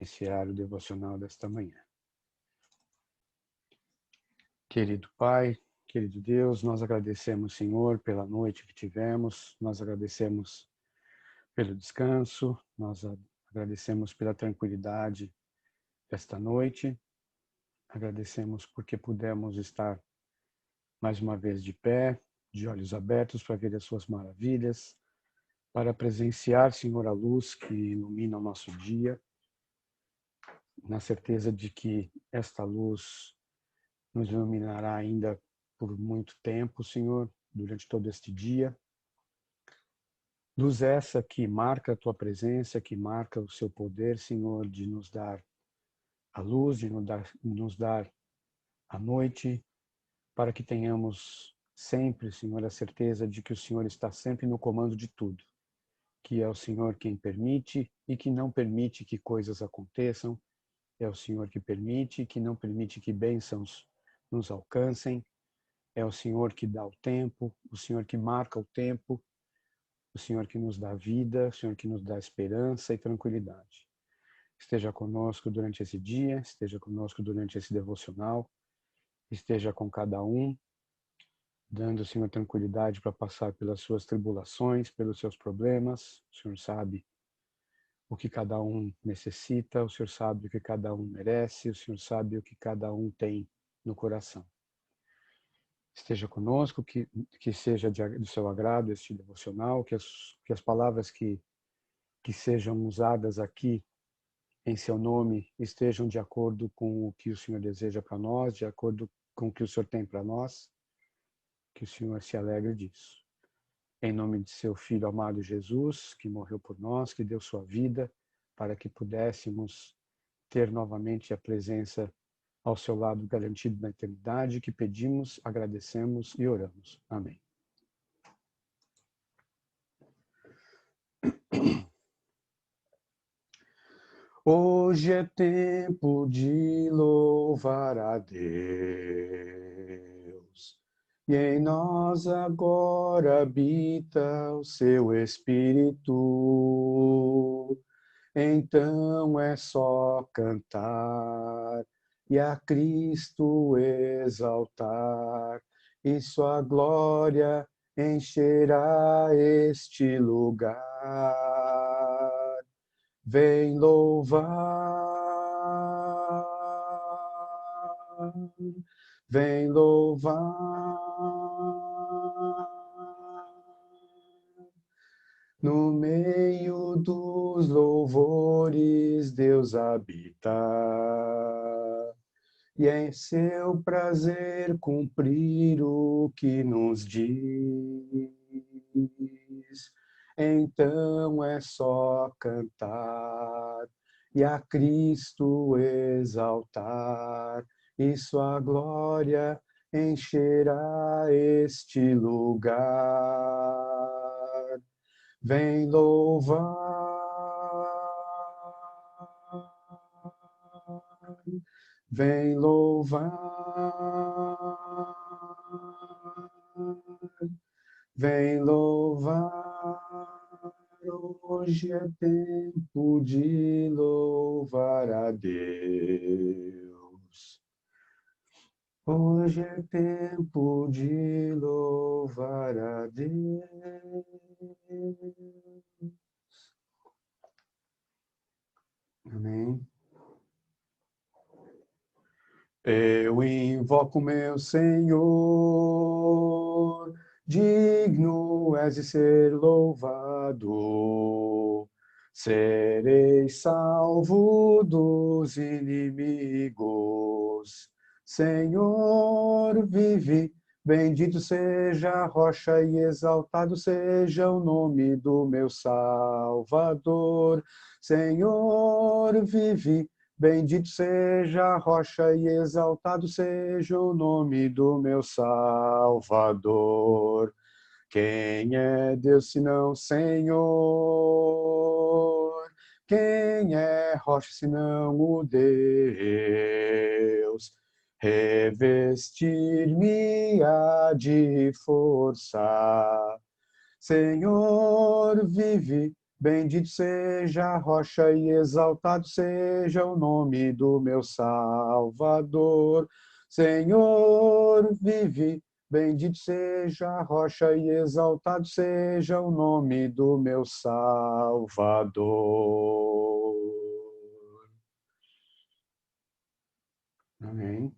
Iniciar o devocional desta manhã. Querido Pai, querido Deus, nós agradecemos, Senhor, pela noite que tivemos, nós agradecemos pelo descanso, nós agradecemos pela tranquilidade desta noite, agradecemos porque pudemos estar mais uma vez de pé, de olhos abertos para ver as suas maravilhas, para presenciar, Senhor, a luz que ilumina o nosso dia, na certeza de que esta luz nos iluminará ainda por muito tempo, Senhor, durante todo este dia. Luz essa que marca a Tua presença, que marca o Seu poder, Senhor, de nos dar a luz, de nos dar a noite, para que tenhamos sempre, Senhor, a certeza de que o Senhor está sempre no comando de tudo, que é o Senhor quem permite e que não permite que coisas aconteçam, é o Senhor que permite e que não permite que bênçãos nos alcancem, é o Senhor que dá o tempo, o Senhor que marca o tempo, o Senhor que nos dá vida, o Senhor que nos dá esperança e tranquilidade. Esteja conosco durante esse dia, esteja conosco durante esse devocional, esteja com cada um, dando, Senhor, tranquilidade para passar pelas suas tribulações, pelos seus problemas. O Senhor sabe o que cada um necessita, o Senhor sabe o que cada um merece, o Senhor sabe o que cada um tem no coração. Esteja conosco, que seja do seu agrado este devocional, que as palavras que sejam usadas aqui em seu nome estejam de acordo com o que o Senhor deseja para nós, de acordo com o que o Senhor tem para nós, que o Senhor se alegre disso. Em nome de seu Filho amado Jesus, que morreu por nós, que deu sua vida para que pudéssemos ter novamente a presença ao seu lado garantido na eternidade, que pedimos, agradecemos e oramos. Amém. Hoje é tempo de louvar a Deus, e em nós agora habita o seu Espírito. Então é só cantar e a Cristo exaltar, e sua glória encherá este lugar. Vem louvar, vem louvar. No meio dos louvores Deus habita, e é em seu prazer cumprir o que nos diz. Então é só cantar e a Cristo exaltar, e sua glória encherá este lugar. Vem louvar, vem louvar, vem louvar. Hoje é tempo de louvar a Deus. Hoje é tempo de louvar a Deus. Amém. Eu invoco meu Senhor, digno és de ser louvado. Serei salvo dos inimigos. Senhor, vive, bendito seja a rocha e exaltado seja o nome do meu Salvador. Senhor, vive, bendito seja a rocha e exaltado seja o nome do meu Salvador. Quem é Deus senão Senhor? Quem é rocha senão o Deus? Revestir-me-á de força. Senhor, vive, Bendito seja a rocha e exaltado seja o nome do meu Salvador. Senhor, vive, bendito seja a rocha e exaltado seja o nome do meu Salvador. Amém.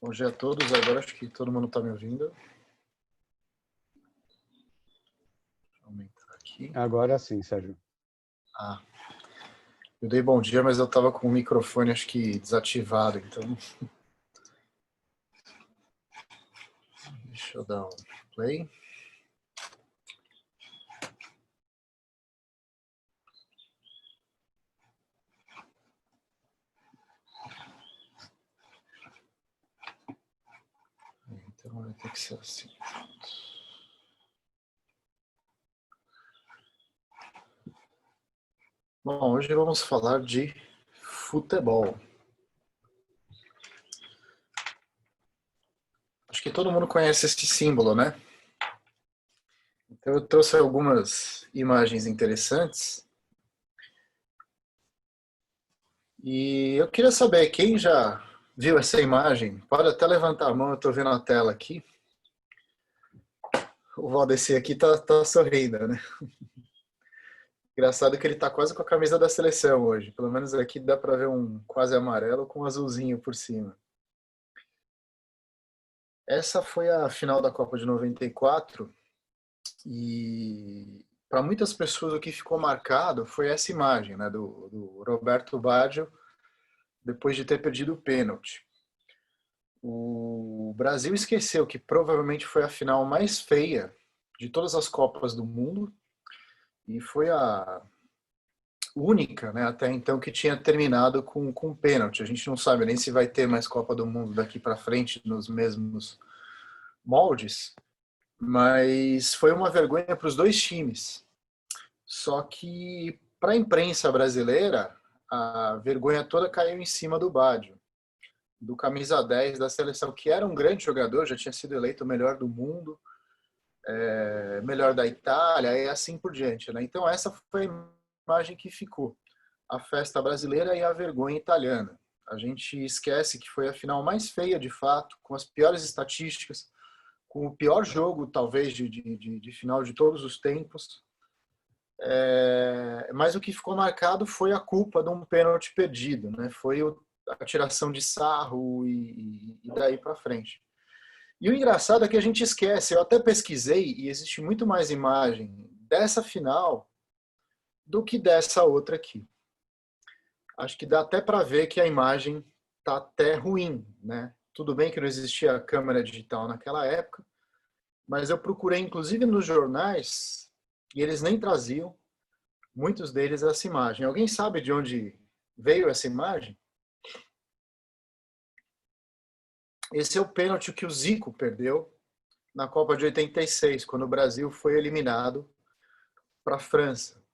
Bom dia a todos. Agora acho que todo mundo está me ouvindo. Deixa eu aumentar aqui. Agora sim, Sérgio. Eu dei bom dia, mas eu estava com o microfone acho que desativado, então... Deixa eu dar um play. Então vai ter que ser assim. Bom, hoje vamos falar de futebol. Acho que todo mundo conhece esse símbolo, né? Então eu trouxe algumas imagens interessantes. E eu queria saber, quem já viu essa imagem? Pode até levantar a mão, eu estou vendo a tela aqui. O Valdeci aqui tá sorrindo, né? Engraçado que ele tá quase com a camisa da seleção hoje. Pelo menos aqui dá para ver um quase amarelo com um azulzinho por cima. Essa foi a final da Copa de 94 e para muitas pessoas o que ficou marcado foi essa imagem, né, do Roberto Baggio depois de ter perdido o pênalti. O Brasil esqueceu que provavelmente foi a final mais feia de todas as Copas do mundo e foi a única, né, até então, que tinha terminado com pênalti. A gente não sabe nem se vai ter mais Copa do Mundo daqui para frente nos mesmos moldes, mas foi uma vergonha para os dois times. Só que para a imprensa brasileira, a vergonha toda caiu em cima do Baggio, do camisa 10 da seleção, que era um grande jogador, já tinha sido eleito o melhor do mundo, melhor da Itália e assim por diante, né? Então essa foi a imagem que ficou, a festa brasileira e a vergonha italiana. A gente esquece que foi a final mais feia de fato, com as piores estatísticas, com o pior jogo talvez de final de todos os tempos. Mas o que ficou marcado foi a culpa de um pênalti perdido, né? Foi a tiração de sarro e daí para frente. E o engraçado é que a gente esquece, eu até pesquisei e existe muito mais imagem dessa final do que dessa outra aqui. Acho que dá até para ver que a imagem tá até ruim, né? Tudo bem que não existia câmera digital naquela época, mas eu procurei inclusive nos jornais e eles nem traziam, muitos deles, essa imagem. Alguém sabe de onde veio essa imagem? Esse é o pênalti que o Zico perdeu na Copa de 86, quando o Brasil foi eliminado para a França.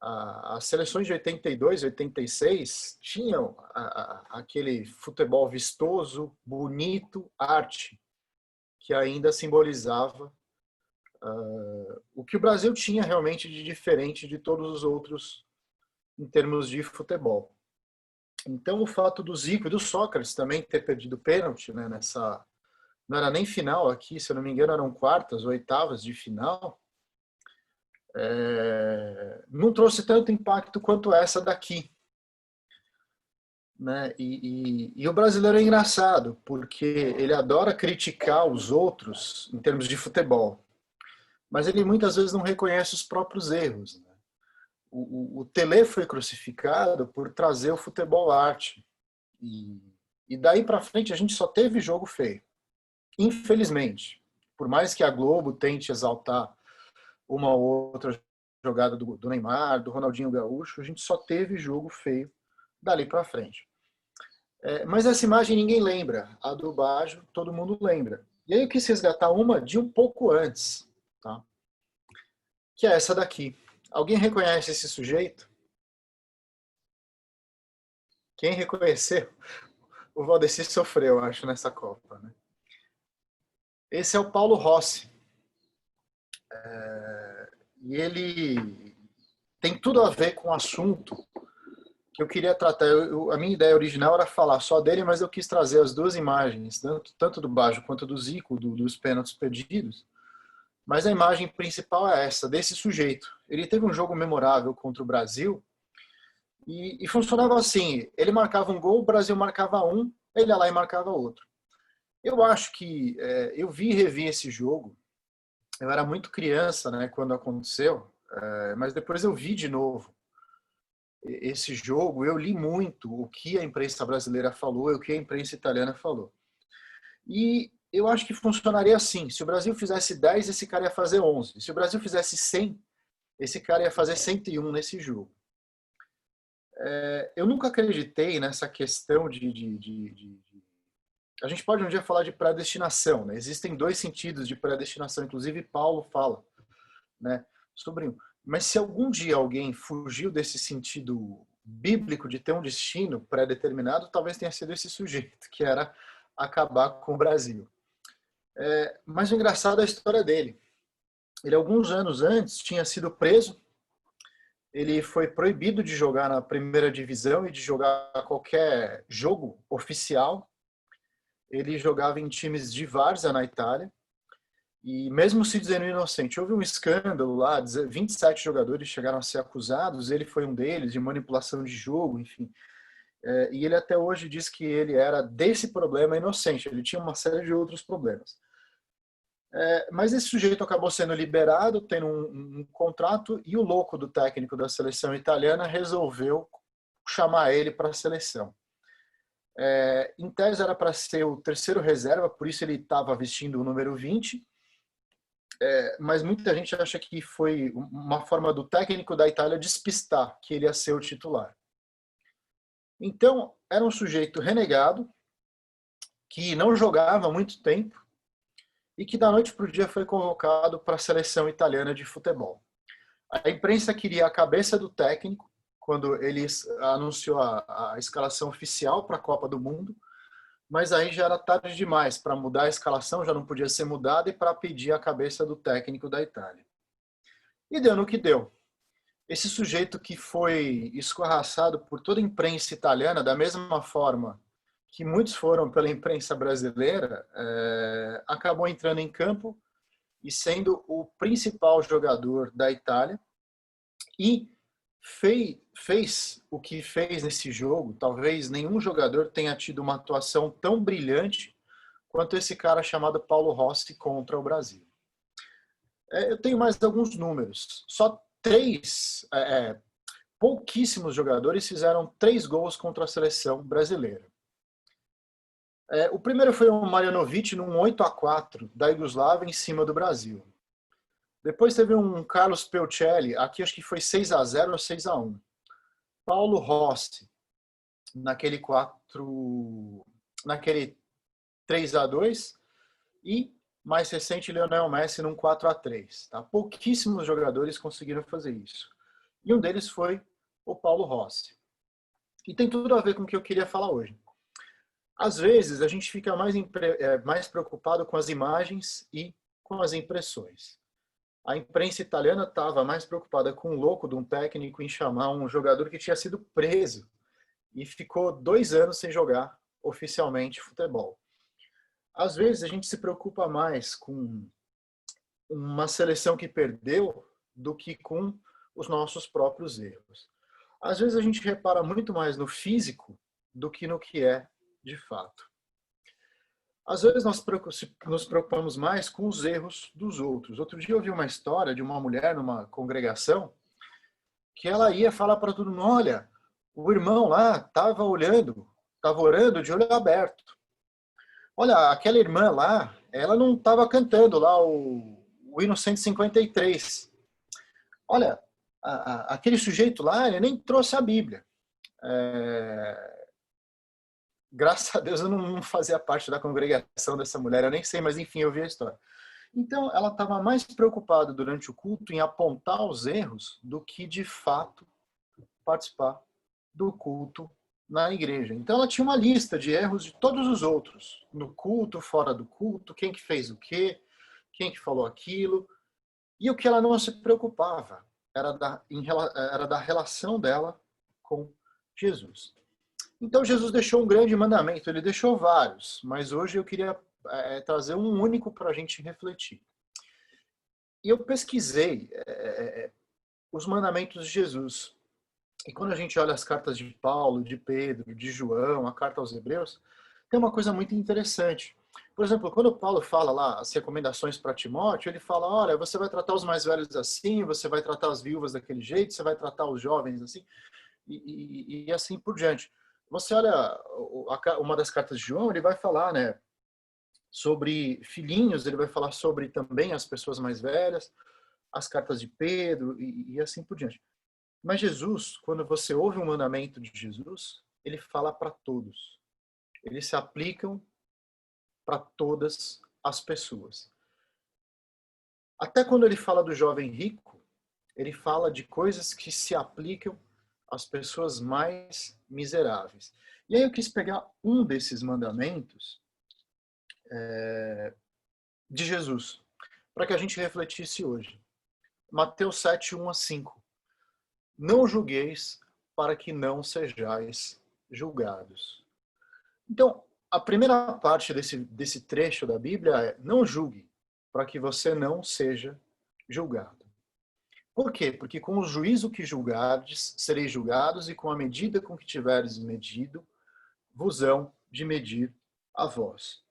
As seleções de 82 e 86 tinham aquele futebol vistoso, bonito, arte, que ainda simbolizava o que o Brasil tinha realmente de diferente de todos os outros em termos de futebol. Então o fato do Zico e do Sócrates também ter perdido pênalti, né, nessa, não era nem final aqui, se eu não me engano eram quartas, oitavas de final, não trouxe tanto impacto quanto essa daqui. Né? E o brasileiro é engraçado, porque ele adora criticar os outros em termos de futebol, mas ele muitas vezes não reconhece os próprios erros. Né? O Tele foi crucificado por trazer o futebol arte. E daí para frente a gente só teve jogo feio. Infelizmente. Por mais que a Globo tente exaltar uma ou outra jogada do Neymar, do Ronaldinho Gaúcho, a gente só teve jogo feio dali para frente. Mas essa imagem ninguém lembra, a do Baggio todo mundo lembra. E aí eu quis resgatar uma de um pouco antes, tá? Que é essa daqui. Alguém reconhece esse sujeito? Quem reconheceu? O Valdeci sofreu, acho, nessa Copa, né? Esse é o Paulo Rossi. E ele tem tudo a ver com o assunto que eu queria tratar. A minha ideia original era falar só dele, mas eu quis trazer as duas imagens, tanto do Baggio quanto do Zico, dos pênaltis perdidos. Mas a imagem principal é essa, desse sujeito. Ele teve um jogo memorável contra o Brasil e funcionava assim. Ele marcava um gol, o Brasil marcava um, ele ia lá e marcava outro. Eu acho que eu vi e revi esse jogo. Eu era muito criança, né, quando aconteceu, mas depois eu vi de novo esse jogo. Eu li muito o que a imprensa brasileira falou e o que a imprensa italiana falou. E eu acho que funcionaria assim. Se o Brasil fizesse 10, esse cara ia fazer 11. Se o Brasil fizesse 100, esse cara ia fazer 101 nesse jogo. Eu nunca acreditei nessa questão de... A gente pode um dia falar de predestinação, né? Existem dois sentidos de predestinação, inclusive Paulo fala, né, sobre um. Mas se algum dia alguém fugiu desse sentido bíblico de ter um destino pré-determinado, talvez tenha sido esse sujeito, que era acabar com o Brasil. Mas o engraçado é a história dele. Ele, alguns anos antes, tinha sido preso. Ele foi proibido de jogar na primeira divisão e de jogar qualquer jogo oficial. Ele jogava em times de várzea na Itália. E mesmo se dizendo inocente, houve um escândalo lá, 27 jogadores chegaram a ser acusados, ele foi um deles, de manipulação de jogo, enfim. E ele até hoje diz que ele era desse problema inocente, ele tinha uma série de outros problemas. Mas esse sujeito acabou sendo liberado, tendo um contrato, e o louco do técnico da seleção italiana resolveu chamar ele para a seleção. Em tese era para ser o terceiro reserva, por isso ele estava vestindo o número 20, mas muita gente acha que foi uma forma do técnico da Itália despistar que ele ia ser o titular. Então, era um sujeito renegado, que não jogava há muito tempo, e que da noite para o dia foi convocado para a seleção italiana de futebol. A imprensa queria a cabeça do técnico, quando ele anunciou a escalação oficial para a Copa do Mundo, mas aí já era tarde demais para mudar a escalação, já não podia ser mudada, e para pedir a cabeça do técnico da Itália. E deu no que deu. Esse sujeito que foi escorraçado por toda a imprensa italiana, da mesma forma que muitos foram pela imprensa brasileira, acabou entrando em campo e sendo o principal jogador da Itália, e fez o que fez nesse jogo. Talvez nenhum jogador tenha tido uma atuação tão brilhante quanto esse cara chamado Paulo Rossi contra o Brasil. Eu tenho mais alguns números. Só pouquíssimos jogadores fizeram 3 gols contra a seleção brasileira. O primeiro foi o Marjanovic num 8-4 da Iugoslávia em cima do Brasil. Depois teve um Carlos Peucelli, aqui acho que foi 6-0 ou 6-1. Paulo Rossi, naquele 3-2, e mais recente Lionel Messi num 4-3. Tá? Pouquíssimos jogadores conseguiram fazer isso. E um deles foi o Paulo Rossi. E tem tudo a ver com o que eu queria falar hoje. Às vezes a gente fica mais preocupado com as imagens e com as impressões. A imprensa italiana estava mais preocupada com o louco de um técnico em chamar um jogador que tinha sido preso e ficou 2 anos sem jogar oficialmente futebol. Às vezes a gente se preocupa mais com uma seleção que perdeu do que com os nossos próprios erros. Às vezes a gente repara muito mais no físico do que no que é de fato. Às vezes nós nos preocupamos mais com os erros dos outros. Outro dia eu ouvi uma história de uma mulher numa congregação que ela ia falar para todo mundo: olha, o irmão lá estava orando de olho aberto. Olha, aquela irmã lá, ela não estava cantando lá o hino 153. Olha, aquele sujeito lá, ele nem trouxe a Bíblia. Graças a Deus eu não fazia parte da congregação dessa mulher, eu nem sei, mas enfim, eu vi a história. Então, ela estava mais preocupada durante o culto em apontar os erros do que, de fato, participar do culto na igreja. Então, ela tinha uma lista de erros de todos os outros, no culto, fora do culto, quem que fez o quê, quem que falou aquilo. E o que ela não se preocupava era da relação dela com Jesus. Então, Jesus deixou um grande mandamento, ele deixou vários, mas hoje eu queria trazer um único para a gente refletir. E eu pesquisei os mandamentos de Jesus. E quando a gente olha as cartas de Paulo, de Pedro, de João, a carta aos Hebreus, tem uma coisa muito interessante. Por exemplo, quando Paulo fala lá as recomendações para Timóteo, ele fala, olha, você vai tratar os mais velhos assim, você vai tratar as viúvas daquele jeito, você vai tratar os jovens assim, e assim por diante. Você olha uma das cartas de João, ele vai falar, né, sobre filhinhos, ele vai falar sobre também as pessoas mais velhas, as cartas de Pedro e assim por diante. Mas Jesus, quando você ouve um mandamento de Jesus, ele fala para todos. Eles se aplicam para todas as pessoas. Até quando ele fala do jovem rico, ele fala de coisas que se aplicam às pessoas mais miseráveis. E aí eu quis pegar um desses mandamentos de Jesus, para que a gente refletisse hoje. Mateus 7, 1-5. Não julgueis para que não sejais julgados. Então, a primeira parte desse trecho da Bíblia é não julgue para que você não seja julgado. Por quê? Porque com o juízo que julgardes, sereis julgados, e com a medida com que tiveres medido, vos hão de medir a vós.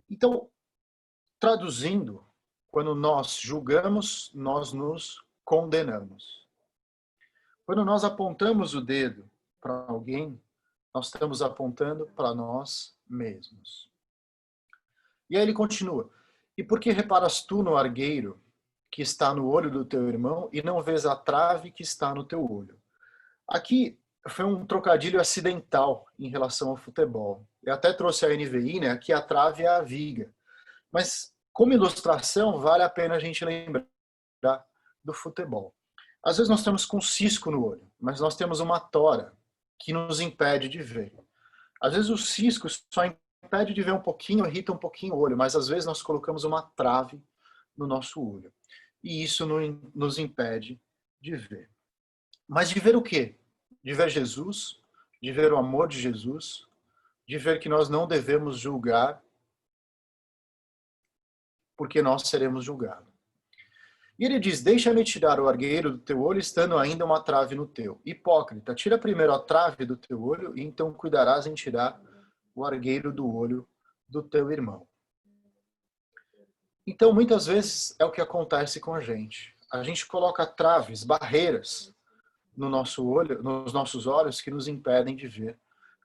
Então, traduzindo, quando nós julgamos, nós nos condenamos. Quando nós apontamos o dedo para alguém, nós estamos apontando para nós mesmos. E aí ele continua. E por que reparas tu no argueiro que está no olho do teu irmão e não vês a trave que está no teu olho? Aqui foi um trocadilho acidental em relação ao futebol. Eu até trouxe a NVI, né? Aqui a trave é a viga. Mas como ilustração, vale a pena a gente lembrar do futebol. Às vezes nós estamos com um cisco no olho, mas nós temos uma tora que nos impede de ver. Às vezes o cisco só impede de ver um pouquinho, irrita um pouquinho o olho, mas às vezes nós colocamos uma trave no nosso olho. E isso nos impede de ver. Mas de ver o quê? De ver Jesus, de ver o amor de Jesus, de ver que nós não devemos julgar, porque nós seremos julgados. E ele diz, deixa-me tirar o argueiro do teu olho, estando ainda uma trave no teu. Hipócrita, tira primeiro a trave do teu olho, e então cuidarás em tirar o argueiro do olho do teu irmão. Então, muitas vezes, é o que acontece com a gente. A gente coloca traves, barreiras no nosso olho, nos nossos olhos, que nos impedem de ver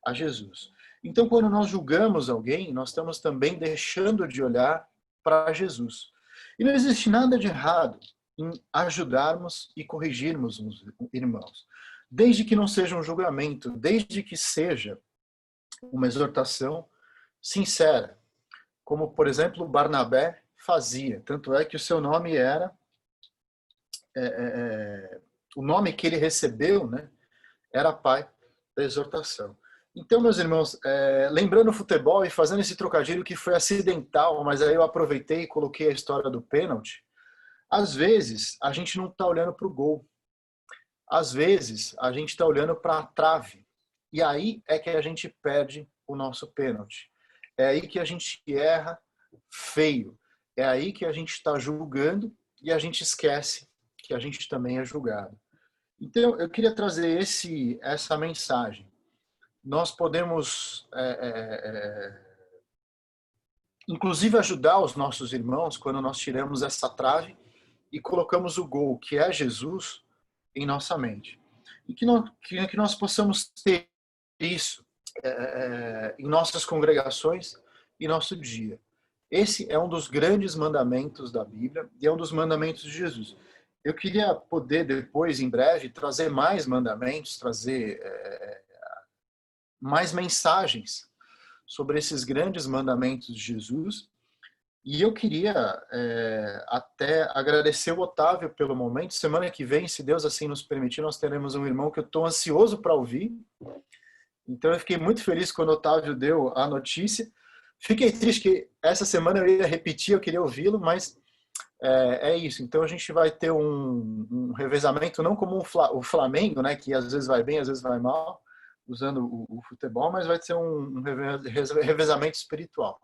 a Jesus. Então, quando nós julgamos alguém, nós estamos também deixando de olhar para Jesus. E não existe nada de errado em ajudarmos e corrigirmos os irmãos, desde que não seja um julgamento, desde que seja uma exortação sincera, como, por exemplo, Barnabé fazia. Tanto é que o seu nome era... o nome que ele recebeu, né, era pai da exortação. Então, meus irmãos, lembrando o futebol e fazendo esse trocadilho que foi acidental, mas aí eu aproveitei e coloquei a história do pênalti, às vezes a gente não está olhando para o gol. Às vezes a gente está olhando para a trave. E aí é que a gente perde o nosso pênalti. É aí que a gente erra feio. É aí que a gente está julgando e a gente esquece que a gente também é julgado. Então, eu queria trazer essa mensagem. Nós podemos, inclusive, ajudar os nossos irmãos quando nós tiramos essa trave e colocamos o gol, que é Jesus, em nossa mente. E que nós possamos ter isso em nossas congregações e nosso dia. Esse é um dos grandes mandamentos da Bíblia e é um dos mandamentos de Jesus. eu queria poder depois, em breve, trazer mais mandamentos, trazer mais mensagens sobre esses grandes mandamentos de Jesus. E eu queria até agradecer o Otávio pelo momento. Semana que vem, se Deus assim nos permitir, nós teremos um irmão que eu estou ansioso para ouvir. Então eu fiquei muito feliz quando o Otávio deu a notícia. Fiquei triste que essa semana eu ia repetir, eu queria ouvi-lo, mas é isso. Então a gente vai ter um revezamento, não como o Flamengo, né, que às vezes vai bem, às vezes vai mal, usando o futebol, mas vai ser um revezamento espiritual.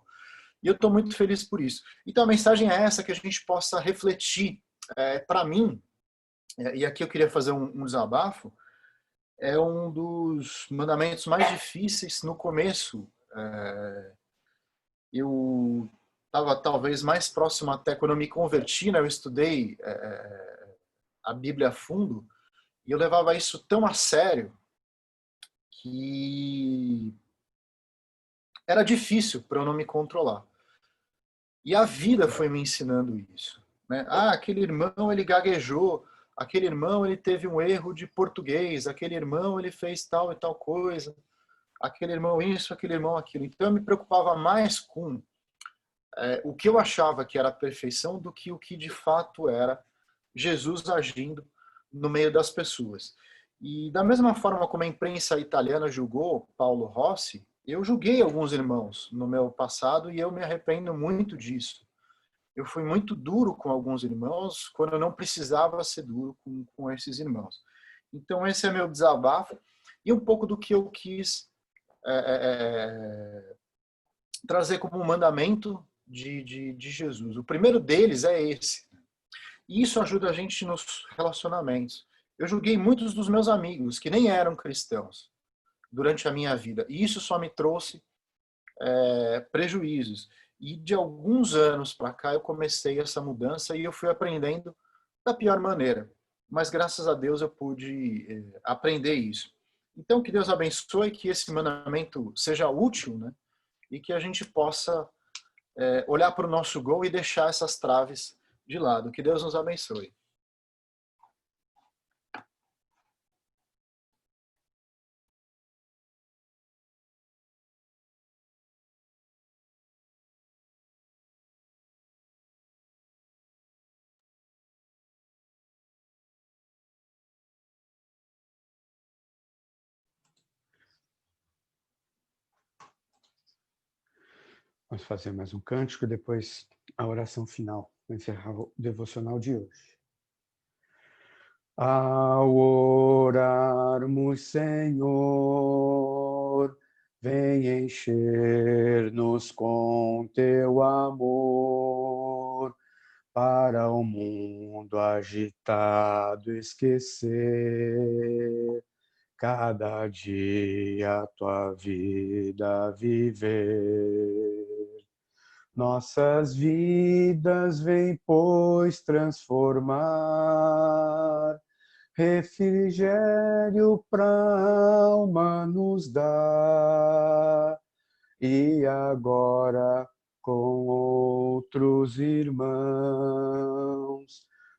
E eu estou muito feliz por isso. Então a mensagem é essa, que a gente possa refletir. Para mim, e aqui eu queria fazer um desabafo, é um dos mandamentos mais difíceis no começo. Eu estava talvez mais próximo até quando eu me converti, né? Eu estudei a Bíblia a fundo, e eu levava isso tão a sério que era difícil para eu não me controlar. E a vida foi me ensinando isso, né? Ah, aquele irmão ele gaguejou, aquele irmão ele teve um erro de português, aquele irmão ele fez tal e tal coisa, aquele irmão isso, aquele irmão aquilo. Então eu me preocupava mais com o que eu achava que era a perfeição do que o que de fato era Jesus agindo no meio das pessoas. E da mesma forma como a imprensa italiana julgou Paulo Rossi, eu julguei alguns irmãos no meu passado e eu me arrependo muito disso. Eu fui muito duro com alguns irmãos quando eu não precisava ser duro com esses irmãos. Então esse é meu desabafo e um pouco do que eu quis trazer como um mandamento de Jesus. O primeiro deles é esse. E isso ajuda a gente nos relacionamentos. Eu julguei muitos dos meus amigos que nem eram cristãos durante a minha vida. E isso só me trouxe prejuízos. E de alguns anos para cá eu comecei essa mudança e eu fui aprendendo da pior maneira. Mas graças a Deus eu pude aprender isso. Então que Deus abençoe, que esse mandamento seja útil, né? E que a gente possa olhar para o nosso gol e deixar essas traves de lado. Que Deus nos abençoe. Vamos fazer mais um cântico e depois a oração final para encerrar o devocional de hoje. Ao orarmos, Senhor, vem encher-nos com teu amor, para o mundo agitado esquecer, cada dia a tua vida viver. Nossas vidas vem, pois, transformar, refrigério pra alma nos dá, e agora com outros irmãos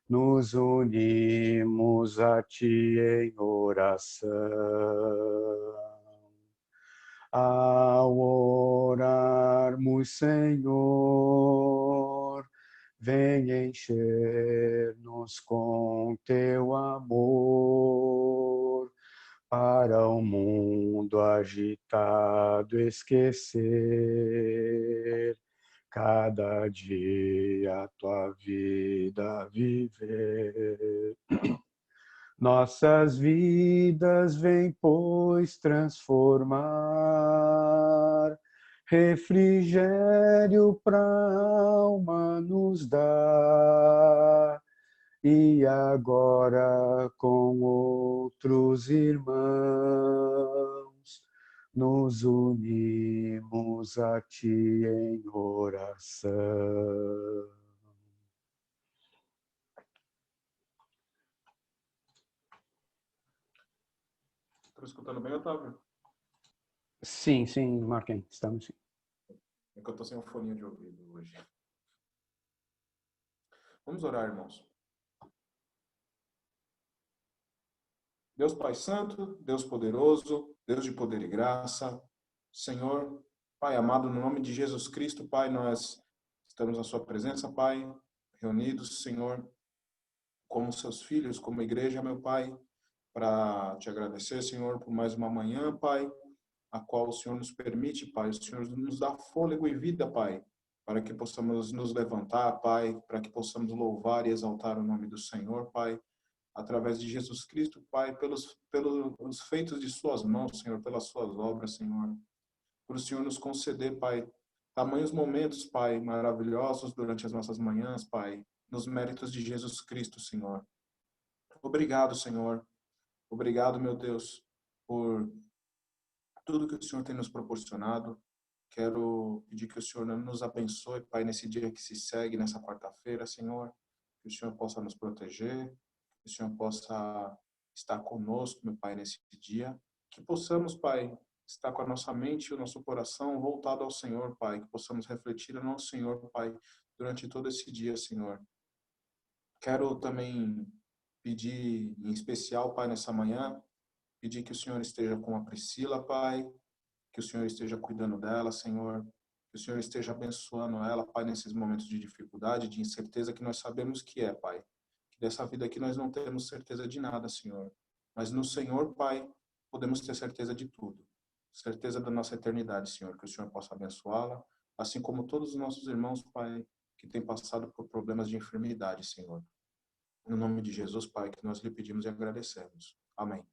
nos unimos a ti em oração. Ao orarmos, Senhor, vem encher-nos com teu amor, para o mundo agitado esquecer, cada dia a tua vida viver. Nossas vidas vem, pois, transformar, refrigério pra alma nos dá, e agora com outros irmãos nos unimos a ti em oração. Estou escutando bem, Otávio? Sim, Marquem, estamos sim. É que eu estou sem um foninho de ouvido hoje. Vamos orar, irmãos. Deus Pai Santo, Deus Poderoso, Deus de poder e graça, Senhor, Pai amado, no nome de Jesus Cristo, Pai, nós estamos na sua presença, Pai, reunidos, Senhor, como seus filhos, como igreja, meu Pai, para te agradecer, Senhor, por mais uma manhã, Pai, a qual o Senhor nos permite, Pai, o Senhor nos dá fôlego e vida, Pai, para que possamos nos levantar, Pai, para que possamos louvar e exaltar o nome do Senhor, Pai, através de Jesus Cristo, Pai, pelos feitos de suas mãos, Senhor, pelas suas obras, Senhor. Por o Senhor nos conceder, Pai, tamanhos momentos, Pai, maravilhosos durante as nossas manhãs, Pai, nos méritos de Jesus Cristo, Senhor. Obrigado, Senhor. Obrigado, meu Deus, por tudo que o Senhor tem nos proporcionado. Quero pedir que o Senhor nos abençoe, Pai, nesse dia que se segue, nessa quarta-feira, Senhor. Que o Senhor possa nos proteger, que o Senhor possa estar conosco, meu Pai, nesse dia. Que possamos, Pai, estar com a nossa mente e o nosso coração voltado ao Senhor, Pai. Que possamos refletir no Senhor, Pai, durante todo esse dia, Senhor. Quero também pedir, em especial, Pai, nessa manhã, pedir que o Senhor esteja com a Priscila, Pai, que o Senhor esteja cuidando dela, Senhor, que o Senhor esteja abençoando ela, Pai, nesses momentos de dificuldade, de incerteza que nós sabemos que é, Pai. Que dessa vida aqui nós não temos certeza de nada, Senhor. Mas no Senhor, Pai, podemos ter certeza de tudo. Certeza da nossa eternidade, Senhor, que o Senhor possa abençoá-la, assim como todos os nossos irmãos, Pai, que têm passado por problemas de enfermidade, Senhor. No nome de Jesus, Pai, que nós lhe pedimos e agradecemos. Amém.